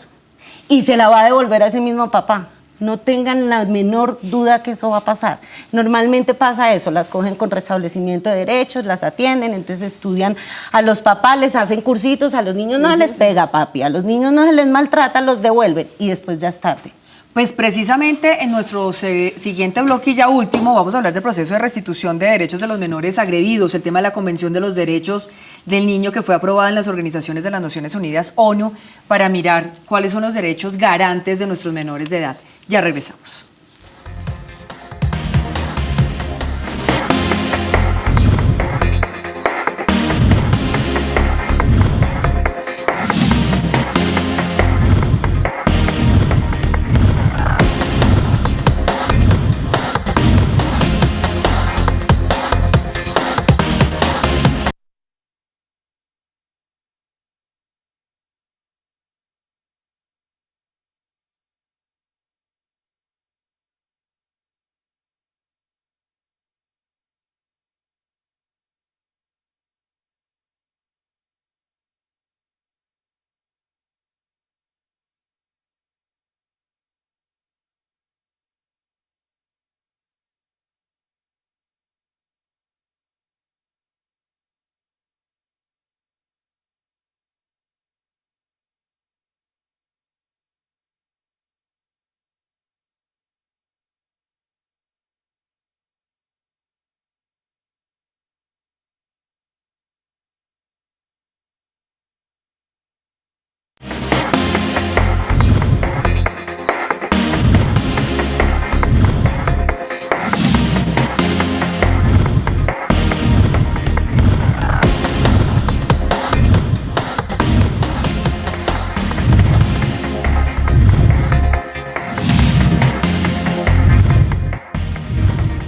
y se la va a devolver a ese mismo papá. No tengan la menor duda que eso va a pasar. Normalmente pasa eso, las cogen con restablecimiento de derechos, las atienden, entonces estudian a los papás, les hacen cursitos, a los niños no se les pega, papi, a los niños no se les maltrata, los devuelven y después ya es tarde. Pues precisamente en nuestro siguiente bloque y ya último vamos a hablar del proceso de restitución de derechos de los menores agredidos, el tema de la Convención de los Derechos del Niño que fue aprobada en las organizaciones de las Naciones Unidas, ONU, para mirar cuáles son los derechos garantes de nuestros menores de edad. Ya regresamos.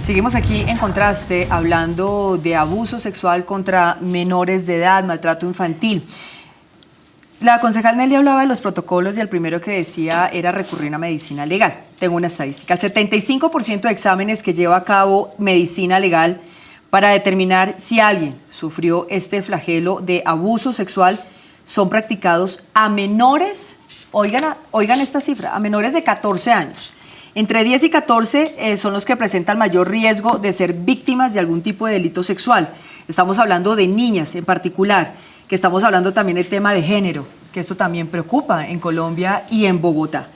Seguimos aquí en Contraste hablando de abuso sexual contra menores de edad, maltrato infantil. La concejal Nelly hablaba de los protocolos y el primero que decía era recurrir a medicina legal. Tengo una estadística, el 75% de exámenes que lleva a cabo medicina legal para determinar si alguien sufrió este flagelo de abuso sexual son practicados a menores, oigan esta cifra, a menores de 14 años. Entre 10 y 14 son los que presentan mayor riesgo de ser víctimas de algún tipo de delito sexual. Estamos hablando de niñas en particular, que estamos hablando también del tema de género, que esto también preocupa en Colombia y en Bogotá.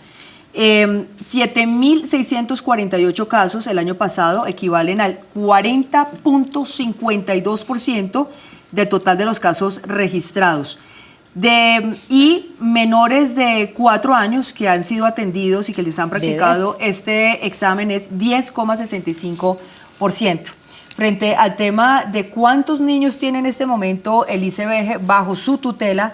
7.648 casos el año pasado equivalen al 40.52% del total de los casos registrados. Y menores de 4 años que han sido atendidos y que les han practicado este examen es 10,65%. Frente al tema de cuántos niños tiene en este momento el ICBF bajo su tutela,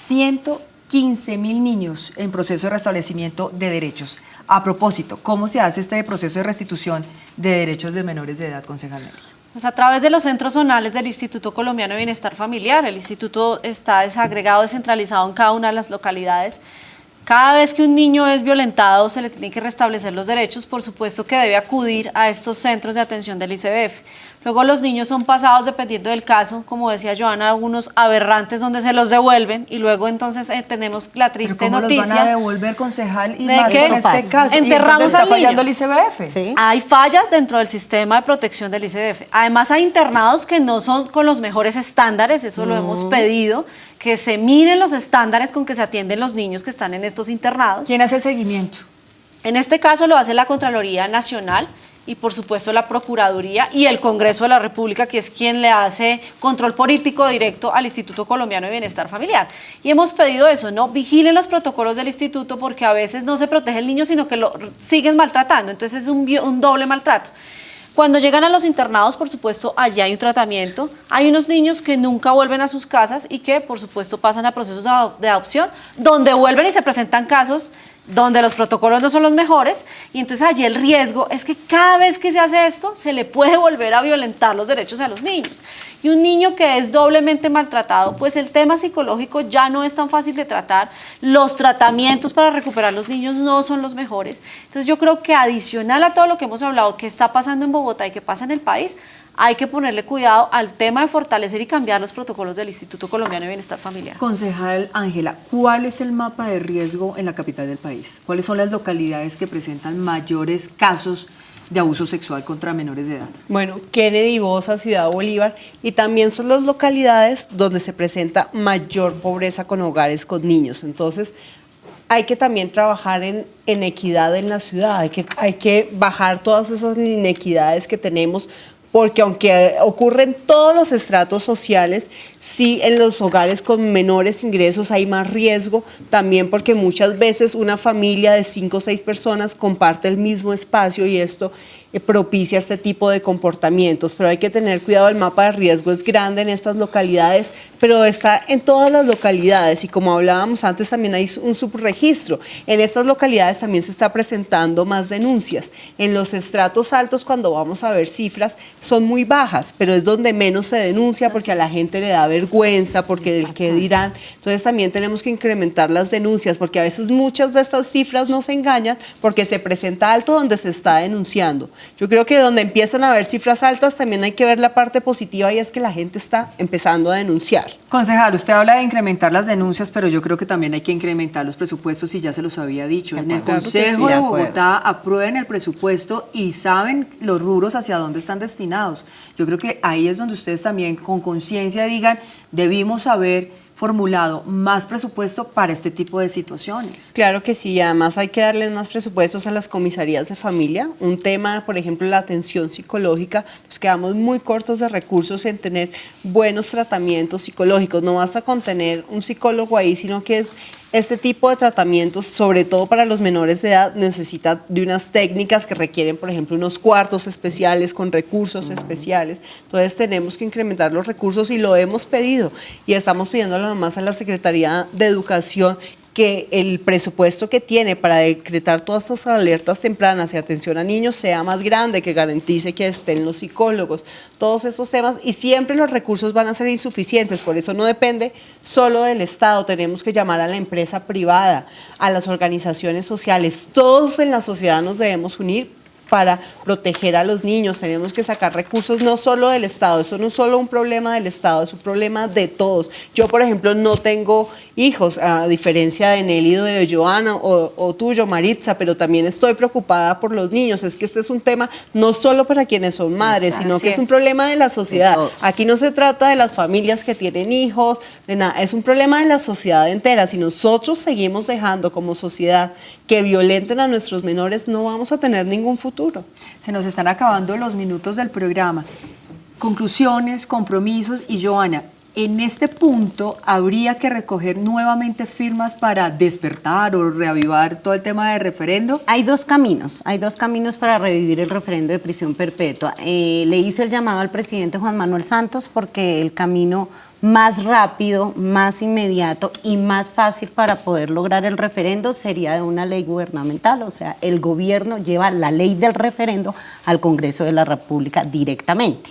115.000 niños en proceso de restablecimiento de derechos. A propósito, ¿cómo se hace este proceso de restitución de derechos de menores de edad, concejal Nelly? Pues a través de los centros zonales del Instituto Colombiano de Bienestar Familiar. El instituto está desagregado, descentralizado en cada una de las localidades. Cada vez que un niño es violentado se le tienen que restablecer los derechos, por supuesto que debe acudir a estos centros de atención del ICBF. Luego los niños son pasados, dependiendo del caso, como decía Joana, algunos aberrantes donde se los devuelven y luego entonces tenemos la triste ¿Pero cómo noticia. los van a devolver, concejal? Y ¿De más qué? en este caso. Enterramos ¿Y entonces al está fallando el niño? ICBF? Sí. Hay fallas dentro del sistema de protección del ICBF. Además hay internados que no son con los mejores estándares, eso lo hemos pedido, que se miren los estándares con que se atienden los niños que están en estos internados. ¿Quién hace el seguimiento? En este caso lo hace la Contraloría Nacional y por supuesto la Procuraduría y el Congreso de la República, que es quien le hace control político directo al Instituto Colombiano de Bienestar Familiar. Y hemos pedido eso, ¿no? Vigilen los protocolos del instituto porque a veces no se protege el niño, sino que lo siguen maltratando. Entonces es un doble maltrato. Cuando llegan a los internados, por supuesto, allí hay un tratamiento. Hay unos niños que nunca vuelven a sus casas y que, por supuesto, pasan a procesos de adopción, donde vuelven y se presentan casos donde los protocolos no son los mejores, y entonces allí el riesgo es que cada vez que se hace esto, se le puede volver a violentar los derechos a los niños. Y un niño que es doblemente maltratado, pues el tema psicológico ya no es tan fácil de tratar, los tratamientos para recuperar los niños no son los mejores. Entonces yo creo que adicional a todo lo que hemos hablado, que está pasando en Bogotá y que pasa en el país, hay que ponerle cuidado al tema de fortalecer y cambiar los protocolos del Instituto Colombiano de Bienestar Familiar. Concejal Ángela, ¿cuál es el mapa de riesgo en la capital del país? ¿Cuáles son las localidades que presentan mayores casos de abuso sexual contra menores de edad? Bueno, Kennedy, Bosa, Ciudad Bolívar, y también son las localidades donde se presenta mayor pobreza con hogares con niños. Entonces, hay que también trabajar en equidad en la ciudad, hay que bajar todas esas inequidades que tenemos, porque aunque ocurren todos los estratos sociales, sí en los hogares con menores ingresos hay más riesgo, también porque muchas veces una familia de 5 o 6 personas comparte el mismo espacio y esto propicia este tipo de comportamientos. Pero hay que tener cuidado, el mapa de riesgo es grande en estas localidades, pero está en todas las localidades y como hablábamos antes también hay un subregistro. En estas localidades también se está presentando más denuncias. En los estratos altos, cuando vamos a ver cifras, son muy bajas, pero es donde menos se denuncia porque a la gente le da vergüenza, porque del qué dirán. Entonces también tenemos que incrementar las denuncias, porque a veces muchas de estas cifras nos engañan porque se presenta alto donde se está denunciando. Yo creo que donde empiezan a haber cifras altas también hay que ver la parte positiva y es que la gente está empezando a denunciar. Concejal, usted habla de incrementar las denuncias, pero yo creo que también hay que incrementar los presupuestos y ya se los había dicho. En el Consejo de Bogotá aprueben el presupuesto y saben los rubros hacia dónde están destinados. Yo creo que ahí es donde ustedes también con conciencia digan, debimos haber formulado más presupuesto para este tipo de situaciones. Claro que sí, además hay que darle más presupuestos a las comisarías de familia. Un tema, por ejemplo, la atención psicológica, nos quedamos muy cortos de recursos en tener buenos tratamientos psicológicos. No basta con tener un psicólogo ahí, sino que es este tipo de tratamientos, sobre todo para los menores de edad, necesita de unas técnicas que requieren, por ejemplo, unos cuartos especiales con recursos especiales. Entonces tenemos que incrementar los recursos y lo hemos pedido y estamos pidiéndolo nomás a la Secretaría de Educación que el presupuesto que tiene para decretar todas estas alertas tempranas y atención a niños sea más grande, que garantice que estén los psicólogos, todos estos temas, y siempre los recursos van a ser insuficientes, por eso no depende solo del Estado, tenemos que llamar a la empresa privada, a las organizaciones sociales, todos en la sociedad nos debemos unir para proteger a los niños, tenemos que sacar recursos no solo del Estado, eso no es solo un problema del Estado, es un problema de todos. Yo, por ejemplo, no tengo hijos, a diferencia de Nelly o de Joana o tuyo, Maritza, pero también estoy preocupada por los niños, es que este es un tema no solo para quienes son madres, sino que es un problema de la sociedad. Aquí no se trata de las familias que tienen hijos, de nada, es un problema de la sociedad entera. Si nosotros seguimos dejando como sociedad que violenten a nuestros menores, no vamos a tener ningún futuro. Se nos están acabando los minutos del programa. Conclusiones, compromisos y Joana, en este punto habría que recoger nuevamente firmas para despertar o reavivar todo el tema de referendo. Hay dos caminos para revivir el referendo de prisión perpetua. Le hice el llamado al presidente Juan Manuel Santos porque el camino más rápido, más inmediato y más fácil para poder lograr el referendo sería de una ley gubernamental, o sea, el gobierno lleva la ley del referendo al Congreso de la República directamente.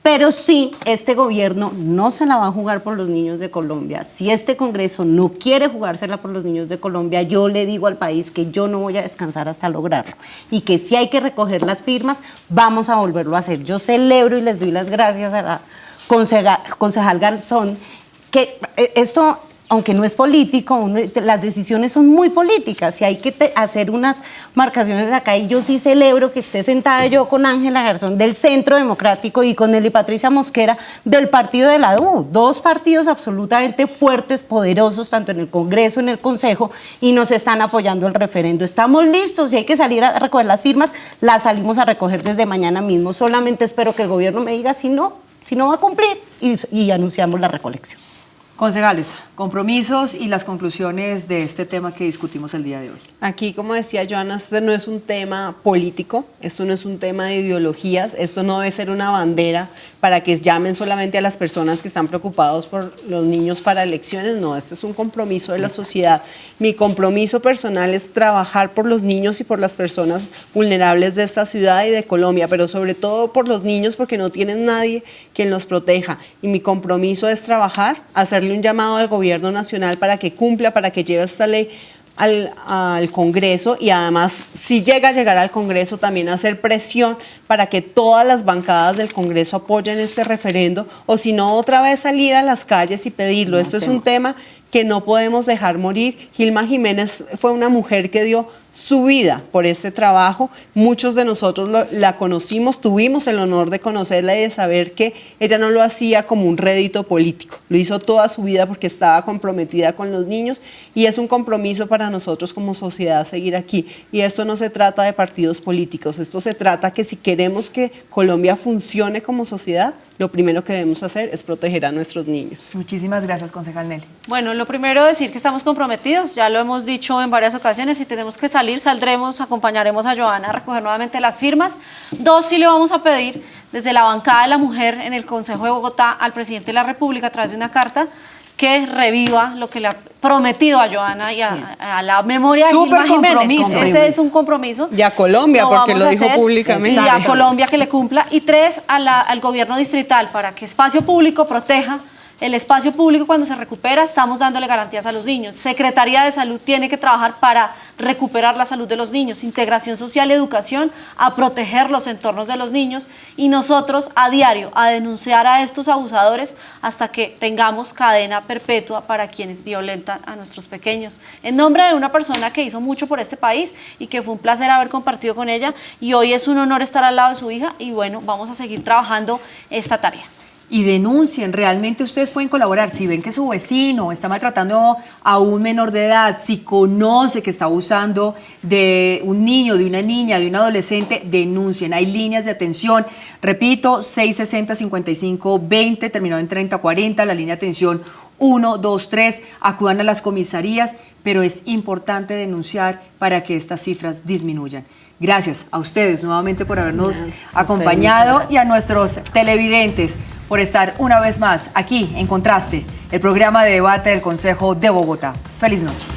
Pero sí, este gobierno no se la va a jugar por los niños de Colombia. Si este Congreso no quiere jugársela por los niños de Colombia, yo le digo al país que yo no voy a descansar hasta lograrlo. Y que si hay que recoger las firmas, vamos a volverlo a hacer. Yo celebro y les doy las gracias a la concejal Garzón, que esto, aunque no es político, las decisiones son muy políticas y hay que hacer unas marcaciones acá, y yo sí celebro que esté sentada yo con Ángela Garzón del Centro Democrático y con Nelly Patricia Mosquera del partido de la U, dos partidos absolutamente fuertes, poderosos, tanto en el Congreso, en el Consejo, y nos están apoyando el referendo. Estamos listos, y hay que salir a recoger las firmas, las salimos a recoger desde mañana mismo. Solamente espero que el gobierno me diga si no va a cumplir, y anunciamos la recolección. Concejales, compromisos y las conclusiones de este tema que discutimos el día de hoy. Aquí, como decía Joana, este no es un tema político, esto no es un tema de ideologías, esto no debe ser una bandera para que llamen solamente a las personas que están preocupados por los niños para elecciones, no, este es un compromiso de la sociedad. Mi compromiso personal es trabajar por los niños y por las personas vulnerables de esta ciudad y de Colombia, pero sobre todo por los niños, porque no tienen nadie quien los proteja. Y mi compromiso es trabajar, hacerle un llamado al gobierno nacional para que cumpla, para que lleve esta ley al Congreso, y además, si llega a llegar al Congreso, también hacer presión para que todas las bancadas del Congreso apoyen este referendo, o si no, otra vez salir a las calles y pedirlo. Esto es un tema que no podemos dejar morir. Gilma Jiménez fue una mujer que dio su vida por este trabajo. Muchos de nosotros la conocimos, tuvimos el honor de conocerla y de saber que ella no lo hacía como un rédito político, lo hizo toda su vida porque estaba comprometida con los niños, y es un compromiso para nosotros como sociedad seguir aquí. Y esto no se trata de partidos políticos, esto se trata que si queremos que Colombia funcione como sociedad, lo primero que debemos hacer es proteger a nuestros niños. Muchísimas gracias, concejal Nelly. Bueno, lo primero decir que estamos comprometidos, ya lo hemos dicho en varias ocasiones, si tenemos que salir, saldremos, acompañaremos a Joana a recoger nuevamente las firmas. Dos, sí le vamos a pedir desde la bancada de la mujer en el Consejo de Bogotá al presidente de la República a través de una carta que reviva lo que le ha prometido a Joana y a la memoria de Gilma Jiménez. Ese es un compromiso. Y a Colombia, porque lo dijo públicamente. Y a Colombia que le cumpla. Y tres, al gobierno distrital para que Espacio Público proteja el espacio público. Cuando se recupera, estamos dándole garantías a los niños. Secretaría de Salud tiene que trabajar para recuperar la salud de los niños, integración social y educación, a proteger los entornos de los niños, y nosotros a diario a denunciar a estos abusadores hasta que tengamos cadena perpetua para quienes violentan a nuestros pequeños. En nombre de una persona que hizo mucho por este país y que fue un placer haber compartido con ella, y hoy es un honor estar al lado de su hija, y bueno, vamos a seguir trabajando esta tarea. Y denuncien, realmente ustedes pueden colaborar. Si ven que su vecino está maltratando a un menor de edad, si conoce que está abusando de un niño, de una niña, de un adolescente, denuncien. Hay líneas de atención, repito, 660-5520, terminado en 3040, la línea de atención 123, acudan a las comisarías, pero es importante denunciar para que estas cifras disminuyan. Gracias a ustedes nuevamente por habernos acompañado, y a nuestros televidentes por estar una vez más aquí en Contraste, el programa de debate del Consejo de Bogotá. Feliz noche.